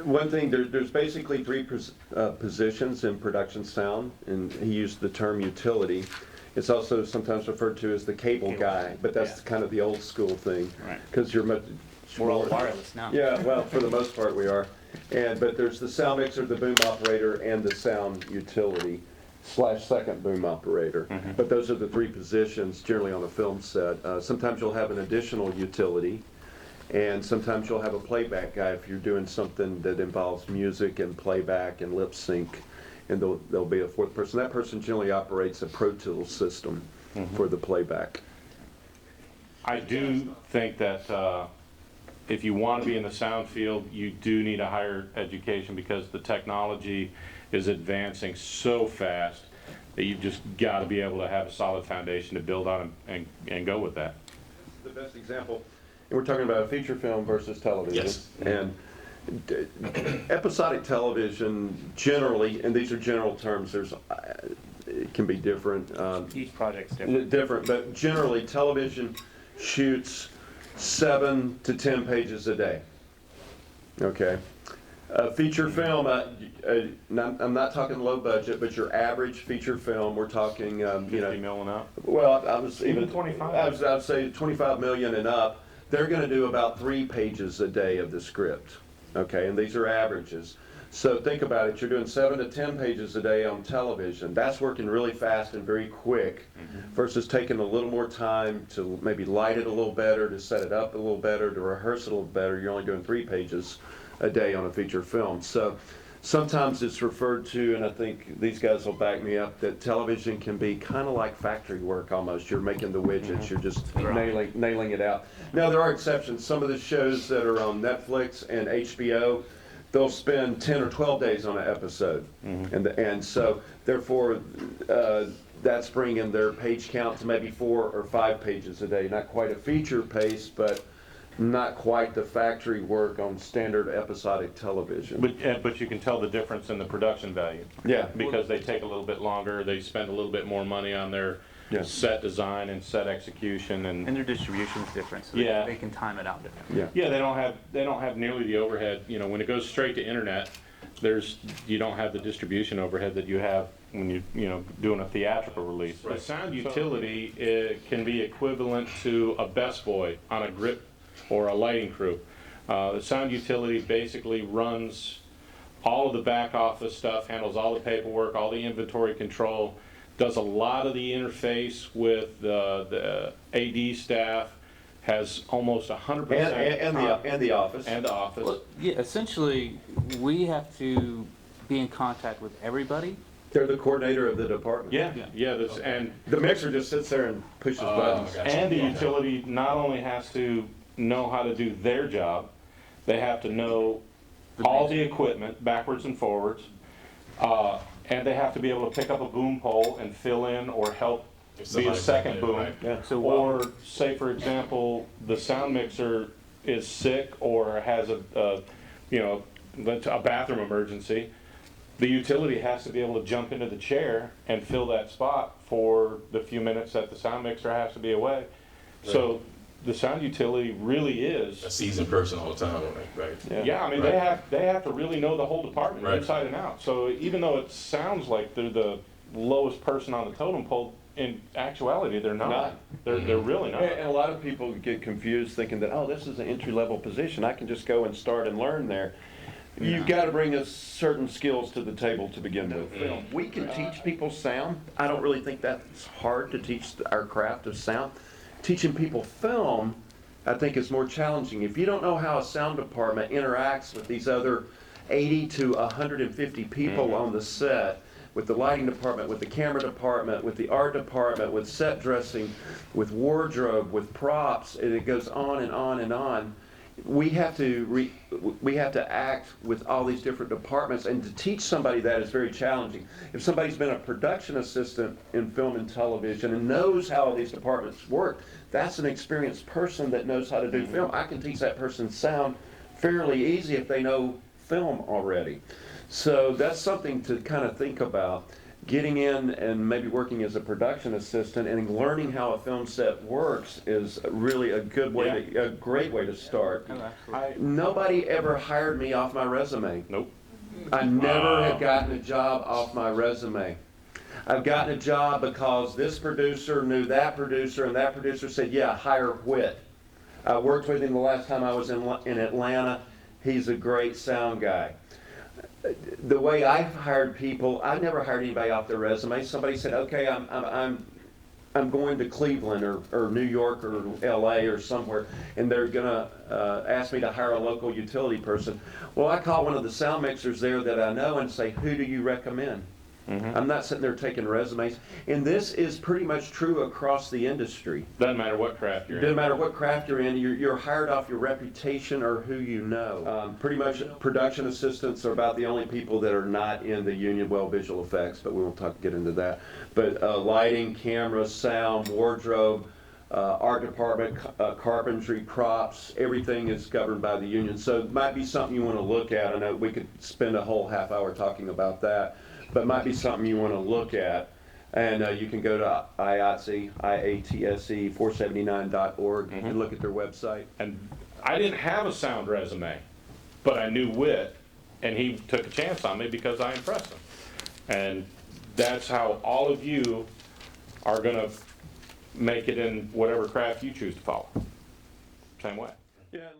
One thing, there's basically three positions in production sound, and he used the term utility. It's also sometimes referred to as the cable guy, but that's kind of the old school thing. Right. Because we're all wireless now. Yeah, well, for the most part we are. But there's the sound mixer, the boom operator, and the sound utility / second boom operator. But those are the three positions generally on a film set. Sometimes you'll have an additional utility, and sometimes you'll have a playback guy if you're doing something that involves music and playback and lip sync, and there'll be a fourth person. That person generally operates a Pro Tools system for the playback. I do think that if you want to be in the sound field, you do need a higher education, because the technology is advancing so fast that you've just got to be able to have a solid foundation to build on and go with that. The best example, and we're talking about a feature film versus television. Yes. And episodic television generally, and these are general terms, it can be different. Each project's different. But generally television shoots 7 to 10 pages a day. Okay. Feature film, I'm not talking low budget, but your average feature film, we're talking, 50 mil and up. well, I was even 25. I'd say 25 million and up. They're going to do about 3 pages a day of the script. Okay, and these are averages. So think about it. You're doing 7 to 10 pages a day on television. That's working really fast and very quick, versus taking a little more time to maybe light it a little better, to set it up a little better, to rehearse it a little better. You're only doing 3 pages a day on a feature film. So sometimes it's referred to, and I think these guys will back me up, that television can be kind of like factory work almost. You're making the widgets, you're just nailing it out. Now there are exceptions. Some of the shows that are on Netflix and HBO, they'll spend 10 or 12 days on an episode. And so therefore that's bringing their page count to maybe 4 or 5 pages a day. Not quite a feature pace, but not quite the factory work on standard episodic television. But you can tell the difference in the production value. Yeah. Because they take a little bit longer, they spend a little bit more money on their set design and set execution, and their distribution's different, so they can time it out different. Yeah. they don't have nearly the overhead. You know, when it goes straight to internet, you don't have the distribution overhead that you have when you're doing a theatrical release. Right. The sound utility can be equivalent to a best boy on a grip or a lighting crew. The sound utility basically runs all of the back office stuff, handles all the paperwork, all the inventory control, does a lot of the interface with the AD staff, has almost 100%. And the office. And the office. Well, yeah, essentially, we have to be in contact with everybody. They're the coordinator of the department. And the mixer just sits there and pushes buttons. And the utility not only has to know how to do their job, they have to know all the equipment backwards and forwards, and they have to be able to pick up a boom pole and fill in or help be a second boom. Right. Yeah. Or say, for example, the sound mixer is sick or has a bathroom emergency. The utility has to be able to jump into the chair and fill that spot for the few minutes that the sound mixer has to be away. Right. So the sound utility really is a seasoned person all the time, right? Yeah, I mean, they have to really know the whole department inside and out. So even though it sounds like they're the lowest person on the totem pole, in actuality they're not. They're really not. And a lot of people get confused thinking that, oh, this is an entry-level position, I can just go and start and learn there. You've got to bring us certain skills to the table to begin with. We can teach people sound. I don't really think that's hard to teach our craft of sound. Teaching people film, I think, is more challenging. If you don't know how a sound department interacts with these other 80 to 150 people on the set, with the lighting department, with the camera department, with the art department, with set dressing, with wardrobe, with props, and it goes on and on and on. We have to act with all these different departments, and to teach somebody that is very challenging. If somebody's been a production assistant in film and television and knows how these departments work, that's an experienced person that knows how to do film. I can teach that person sound fairly easy if they know film already. So that's something to kind of think about. getting in and maybe working as a production assistant and learning how a film set works is really a good way, a great way to start. Oh, absolutely. Nobody ever hired me off my resume. Nope. I never have gotten a job off my resume. I've gotten a job because this producer knew that producer, and that producer said, yeah, hire Whit. I worked with him the last time I was in Atlanta. He's a great sound guy. The way I've hired people, I've never hired anybody off their resume. Somebody said, okay, I'm going to Cleveland or New York or LA or somewhere, and they're gonna ask me to hire a local utility person. Well, I call one of the sound mixers there that I know and say, who do you recommend? I'm not sitting there taking resumes. And this is pretty much true across the industry. Doesn't matter what craft you're in. Doesn't matter what craft you're in, you're hired off your reputation or who you know. Pretty much production assistants are about the only people that are not in the union, well, visual effects, but we won't get into that. But lighting, camera, sound, wardrobe, art department, carpentry, props, everything is governed by the union. So it might be something you want to look at. I know we could spend a whole half hour talking about that, but it might be something you want to look at. And you can go to IATSE, IATSE479.org. You can look at their website. And I didn't have a sound resume, but I knew Whit, and he took a chance on me because I impressed him. And that's how all of you are gonna make it in whatever craft you choose to follow. Same way. Yeah.